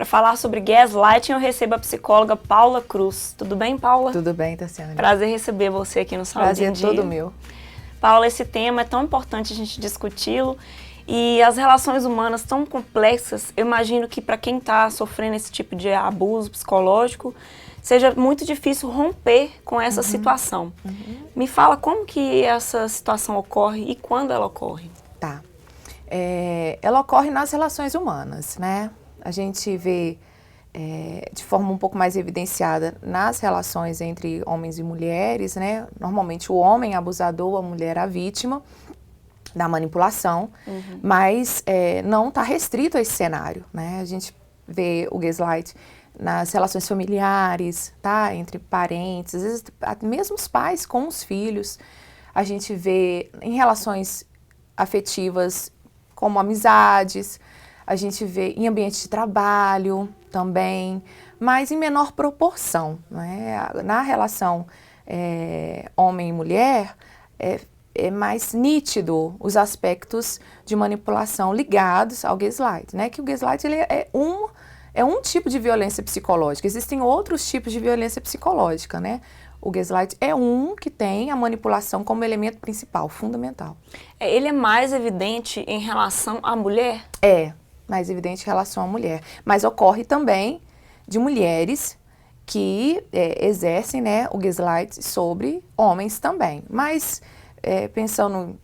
Para falar sobre gaslighting, eu recebo a psicóloga Paula Cruz. Tudo bem, Paula? Tudo bem, Tassiane. Prazer receber você aqui no Saúde em Dia. Prazer todo meu. Paula, esse tema é tão importante a gente discuti-lo e as relações humanas tão complexas. Eu imagino que para quem está sofrendo esse tipo de abuso psicológico, seja muito difícil romper com essa situação. Me fala como que essa situação ocorre e quando ela ocorre. Tá. Ela ocorre nas relações humanas, né? A gente vê de forma um pouco mais evidenciada nas relações entre homens e mulheres, né? Normalmente o homem é abusador, a mulher é a vítima da manipulação, mas não está restrito a esse cenário, né? A gente vê o gaslight nas relações familiares, tá? Entre parentes, às vezes mesmo os pais com os filhos. A gente vê em relações afetivas como amizades, a gente vê em ambiente de trabalho também, mas em menor proporção, né? Na relação homem e mulher, é mais nítido os aspectos de manipulação ligados ao gaslight, né? Que o gaslight ele é um tipo de violência psicológica. Existem outros tipos de violência psicológica, né? O gaslight é um que tem a manipulação como elemento principal, fundamental. Ele é mais evidente em relação à mulher? É mais evidente em relação à mulher, mas ocorre também de mulheres que exercem, né, o gaslight sobre homens também. Mas pensando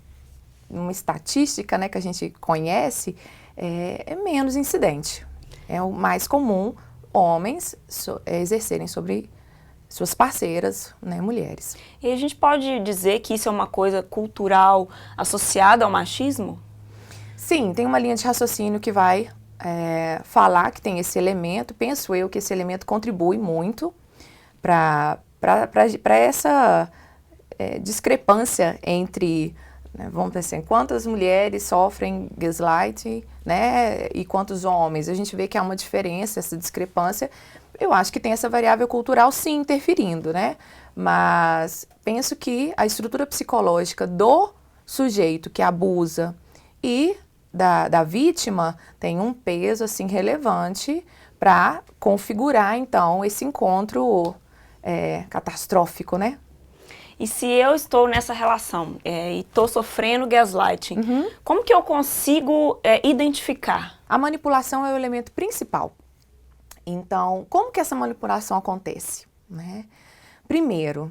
numa estatística, né, que a gente conhece, é menos incidente. É o mais comum homens exercerem sobre suas parceiras, né, mulheres. E a gente pode dizer que isso é uma coisa cultural associada ao machismo? Sim, tem uma linha de raciocínio que vai falar que tem esse elemento. Penso eu que esse elemento contribui muito para essa discrepância entre, né, vamos pensar em quantas mulheres sofrem gaslight, né, e quantos homens. A gente vê que há uma diferença, essa discrepância. Eu acho que tem essa variável cultural sim interferindo, né? Mas penso que a estrutura psicológica do sujeito que abusa e da vítima tem um peso assim relevante para configurar então esse encontro catastrófico, né? E se eu estou nessa relação e estou sofrendo gaslighting, como que eu consigo identificar? A manipulação é o elemento principal. Então, como que essa manipulação acontece, né? Primeiro,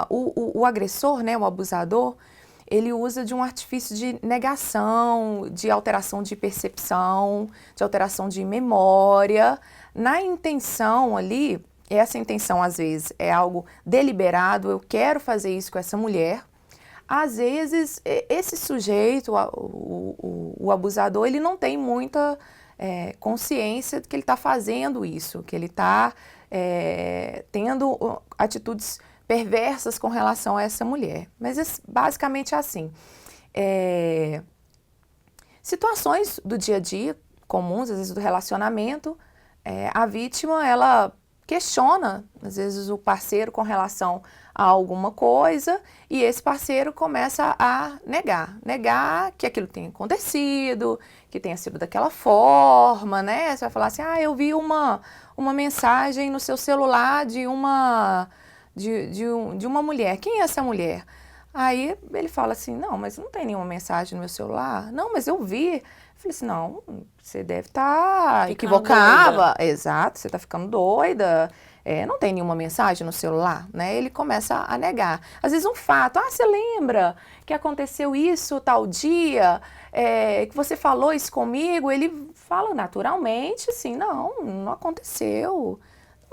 o agressor, né, o abusador, ele usa de um artifício de negação, de alteração de percepção, de alteração de memória, na intenção ali. Essa intenção, às vezes, é algo deliberado, eu quero fazer isso com essa mulher. Às vezes, esse sujeito, o abusador, ele não tem muita consciência de que ele está fazendo isso, que ele está tendo atitudes perversas com relação a essa mulher. Mas basicamente é assim. Situações do dia a dia, comuns, às vezes do relacionamento, a vítima, ela questiona, às vezes, o parceiro com relação a alguma coisa e esse parceiro começa a negar que aquilo tenha acontecido, que tenha sido daquela forma, né? Você vai falar assim, eu vi uma mensagem no seu celular de uma mulher. Quem é essa mulher? Aí ele fala assim, não, mas não tem nenhuma mensagem no meu celular. Não, mas eu vi. Eu falei assim, não, você deve estar equivocada. Exato, você está ficando doida. Não tem nenhuma mensagem no celular, né? Ele começa a negar. Às vezes um fato, você lembra que aconteceu isso tal dia, que você falou isso comigo? Ele fala naturalmente, assim, não aconteceu.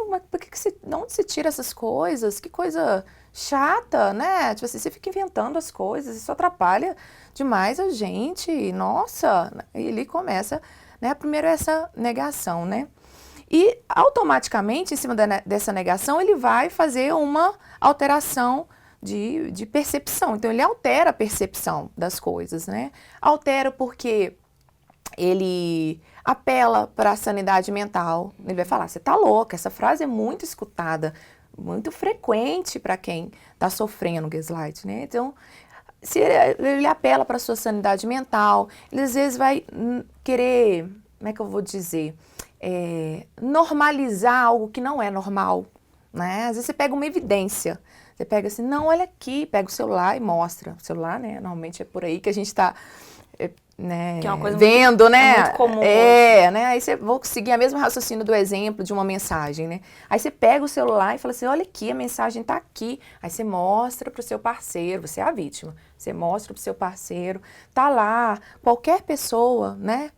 Mas por que de onde se tira essas coisas? Que coisa chata, né? Tipo assim, você fica inventando as coisas, isso atrapalha demais a gente. Nossa! E ele começa, né? Primeiro essa negação, né? E automaticamente, em cima dessa negação, ele vai fazer uma alteração de percepção. Então, ele altera a percepção das coisas, né? Altera porque ele apela para a sanidade mental. Ele vai falar, você tá louca. Essa frase é muito escutada, muito frequente para quem está sofrendo gaslight, né? Então, se ele apela para a sua sanidade mental, ele às vezes vai querer como é que eu vou dizer? Normalizar algo que não é normal, né? Às vezes você pega uma evidência, você pega assim, não, olha aqui, pega o celular e mostra. O celular, né? Normalmente é por aí que a gente está, né, que é uma coisa vendo, muito, né? É muito comum. Né? Aí você vou seguir a mesma raciocínio do exemplo de uma mensagem, né? Aí você pega o celular e fala assim, olha aqui, a mensagem tá aqui. Aí você mostra pro seu parceiro, você é a vítima. Você mostra pro seu parceiro, tá lá, qualquer pessoa, né,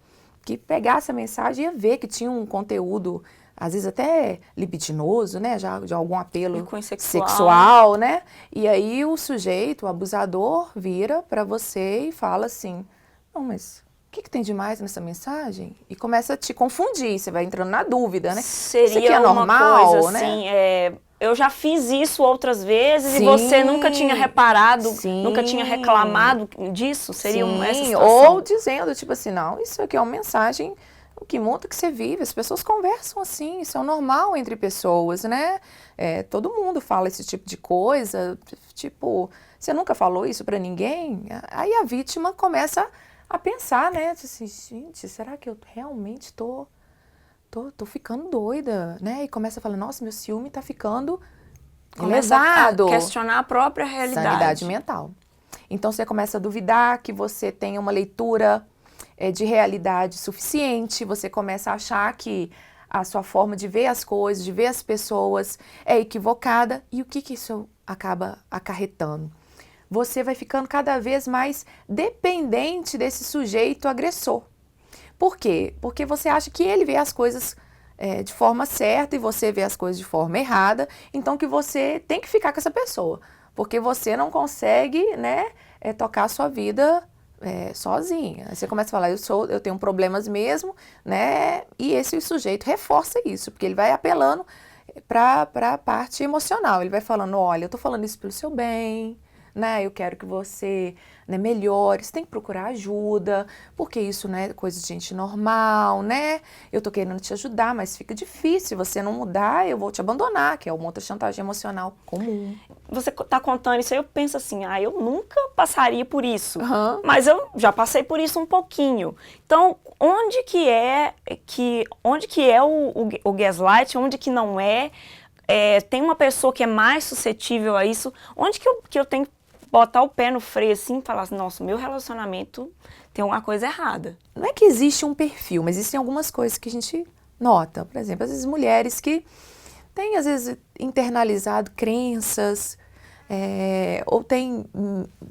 que pegasse a mensagem ia ver que tinha um conteúdo, às vezes até libidinoso, né, já de algum apelo sexual, né? E aí o sujeito, o abusador, vira para você e fala assim, não, mas o que tem de mais nessa mensagem? E começa a te confundir, você vai entrando na dúvida, né? Seria isso aqui é normal, uma coisa né? assim, eu já fiz isso outras vezes e você nunca tinha reparado, nunca tinha reclamado disso? Seria essa situação? Ou dizendo, tipo assim, não, isso aqui é uma mensagem, que mundo que você vive, as pessoas conversam assim, isso é o normal entre pessoas, né? Todo mundo fala esse tipo de coisa, tipo, você nunca falou isso pra ninguém? Aí a vítima começa a pensar, né? Assim, gente, será que eu realmente tô ficando doida, né? E começa a falar, nossa, meu ciúme tá ficando elevado. A questionar a própria realidade. Sanidade mental. Então você começa a duvidar que você tenha uma leitura de realidade suficiente, você começa a achar que a sua forma de ver as coisas, de ver as pessoas é equivocada. E o que isso acaba acarretando? Você vai ficando cada vez mais dependente desse sujeito agressor. Por quê? Porque você acha que ele vê as coisas de forma certa e você vê as coisas de forma errada, então que você tem que ficar com essa pessoa, porque você não consegue, né, tocar a sua vida sozinha. Aí você começa a falar, eu tenho problemas mesmo, né, e esse sujeito reforça isso, porque ele vai apelando para a parte emocional, ele vai falando, olha, eu tô falando isso pelo seu bem, né, eu quero que você, né, melhore, você tem que procurar ajuda, porque isso não é coisa de gente normal, né, eu tô querendo te ajudar, mas fica difícil, se você não mudar, eu vou te abandonar, que é uma outra chantagem emocional comum. Você tá contando isso aí, eu penso assim, eu nunca passaria por isso, mas eu já passei por isso um pouquinho. Então, onde que é o gaslight, onde que não é? Tem uma pessoa que é mais suscetível a isso, onde que eu tenho que botar o pé no freio assim e falar assim, nossa, meu relacionamento tem alguma coisa errada. Não é que existe um perfil, mas existem algumas coisas que a gente nota. Por exemplo, às vezes mulheres que têm, às vezes, internalizado crenças, ou têm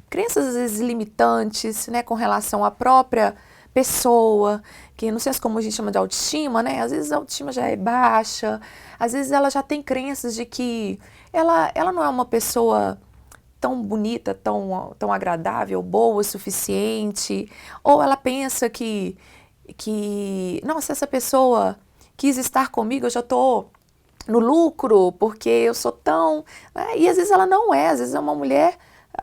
crenças, às vezes, limitantes, né, com relação à própria pessoa, que não sei como a gente chama de autoestima, né? Às vezes a autoestima já é baixa, às vezes ela já tem crenças de que ela não é uma pessoa tão bonita, tão agradável, boa o suficiente, ou ela pensa que, nossa, essa pessoa quis estar comigo, eu já estou no lucro, porque eu sou tão... né? E às vezes ela não é, às vezes é uma mulher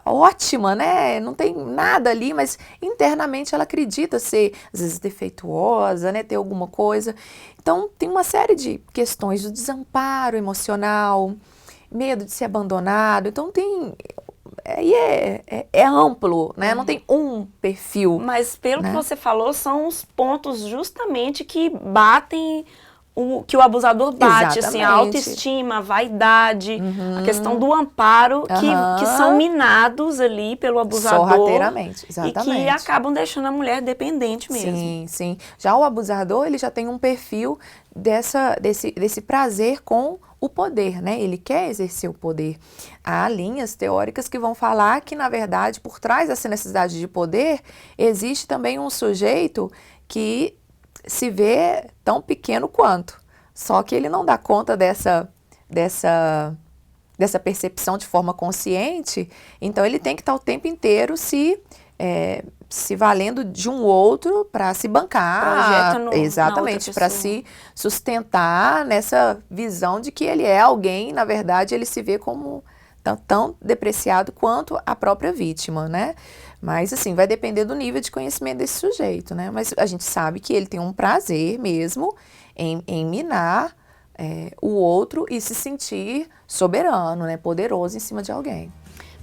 ótima, né? Não tem nada ali, mas internamente ela acredita ser, às vezes, defeituosa, né? Ter alguma coisa. Então, tem uma série de questões do desamparo emocional, medo de ser abandonado. Então, é amplo, né? Não tem um perfil. Mas pelo que você falou, são os pontos justamente que batem... que o abusador bate, assim, a autoestima, a vaidade, a questão do amparo, que são minados ali pelo abusador. Sorrateiramente, exatamente. E que acabam deixando a mulher dependente mesmo. Sim, sim. Já o abusador, ele já tem um perfil desse prazer com o poder, né? Ele quer exercer o poder. Há linhas teóricas que vão falar que, na verdade, por trás dessa necessidade de poder, existe também um sujeito que se vê tão pequeno quanto, só que ele não dá conta dessa percepção de forma consciente, então ele tem que estar o tempo inteiro se valendo de um outro para se bancar, exatamente, para se sustentar nessa visão de que ele é alguém, na verdade ele se vê como tão depreciado quanto a própria vítima, né? Mas, assim, vai depender do nível de conhecimento desse sujeito, né? Mas a gente sabe que ele tem um prazer mesmo em minar o outro e se sentir soberano, né? Poderoso em cima de alguém.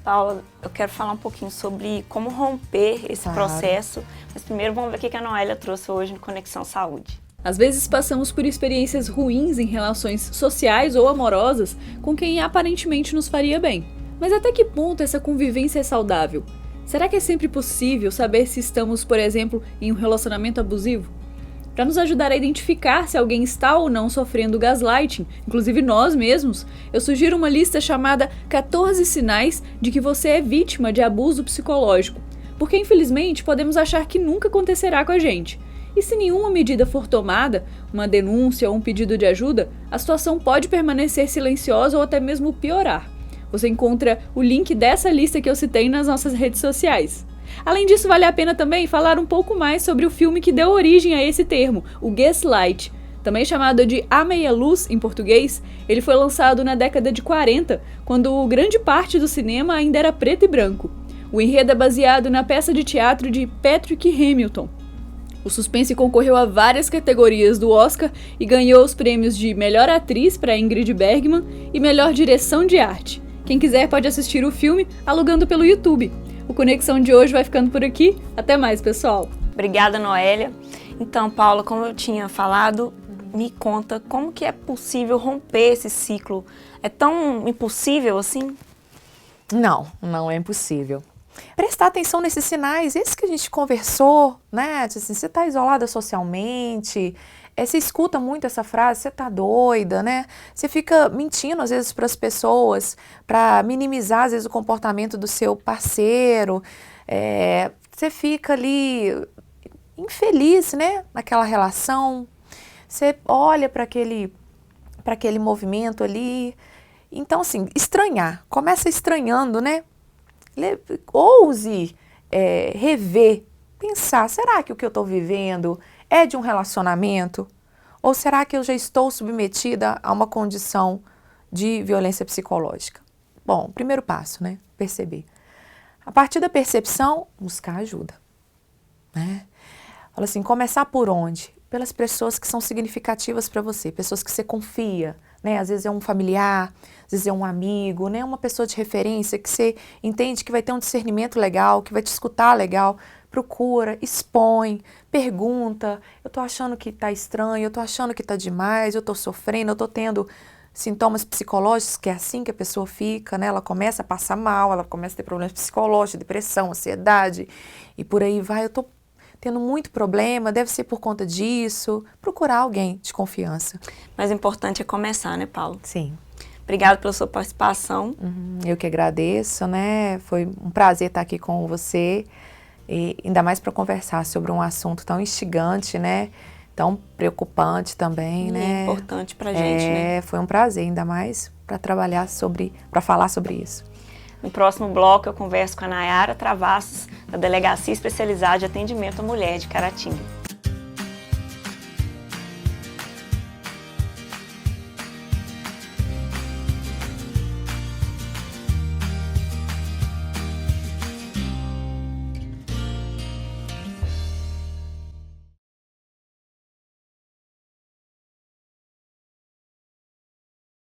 Paula, eu quero falar um pouquinho sobre como romper esse processo, mas primeiro vamos ver o que a Noélia trouxe hoje no Conexão Saúde. Às vezes passamos por experiências ruins em relações sociais ou amorosas com quem aparentemente nos faria bem. Mas até que ponto essa convivência é saudável? Será que é sempre possível saber se estamos, por exemplo, em um relacionamento abusivo? Para nos ajudar a identificar se alguém está ou não sofrendo gaslighting, inclusive nós mesmos, eu sugiro uma lista chamada 14 sinais de que você é vítima de abuso psicológico, porque infelizmente podemos achar que nunca acontecerá com a gente. E se nenhuma medida for tomada, uma denúncia ou um pedido de ajuda, a situação pode permanecer silenciosa ou até mesmo piorar. Você encontra o link dessa lista que eu citei nas nossas redes sociais. Além disso, vale a pena também falar um pouco mais sobre o filme que deu origem a esse termo, o Gaslight. Também chamado de A Meia Luz em português, ele foi lançado na década de 40, quando grande parte do cinema ainda era preto e branco. O enredo é baseado na peça de teatro de Patrick Hamilton. O suspense concorreu a várias categorias do Oscar e ganhou os prêmios de Melhor Atriz para Ingrid Bergman e Melhor Direção de Arte. Quem quiser pode assistir o filme alugando pelo YouTube. O Conexão de hoje vai ficando por aqui. Até mais, pessoal. Obrigada, Noélia. Então, Paula, como eu tinha falado, me conta como que é possível romper esse ciclo. É tão impossível assim? Não é impossível. Prestar atenção nesses sinais, esses que a gente conversou, né? Assim, você está isolada socialmente, você escuta muito essa frase, você tá doida, né? Você fica mentindo às vezes para as pessoas, para minimizar às vezes o comportamento do seu parceiro, você fica ali infeliz, né? Naquela relação, você olha para aquele movimento ali, então assim, estranhar, começa estranhando, né? Ouse rever, pensar, será que o que eu estou vivendo é de um relacionamento? Ou será que eu já estou submetida a uma condição de violência psicológica? Bom, primeiro passo, né? Perceber. A partir da percepção, buscar ajuda, né? Fala assim, começar por onde? Pelas pessoas que são significativas para você, pessoas que você confia, né? Às vezes é um familiar, às vezes é um amigo, né? Uma pessoa de referência que você entende que vai ter um discernimento legal, que vai te escutar legal. Procura, expõe, pergunta, eu tô achando que tá estranho, eu tô achando que tá demais, eu tô sofrendo, eu tô tendo sintomas psicológicos, que é assim que a pessoa fica, né? Ela começa a passar mal, ela começa a ter problemas psicológicos, depressão, ansiedade e por aí vai. Eu tô tendo muito problema, deve ser por conta disso. Procurar alguém de confiança. Mas o importante é começar, né, Paulo? Sim. Obrigada pela sua participação. Eu que agradeço, né? Foi um prazer estar aqui com você. E ainda mais para conversar sobre um assunto tão instigante, né? Tão preocupante também, né? É importante pra gente, né? Foi um prazer, ainda mais para falar sobre isso. No próximo bloco eu converso com a Nayara Travassos, da Delegacia Especializada de Atendimento à Mulher de Caratinga.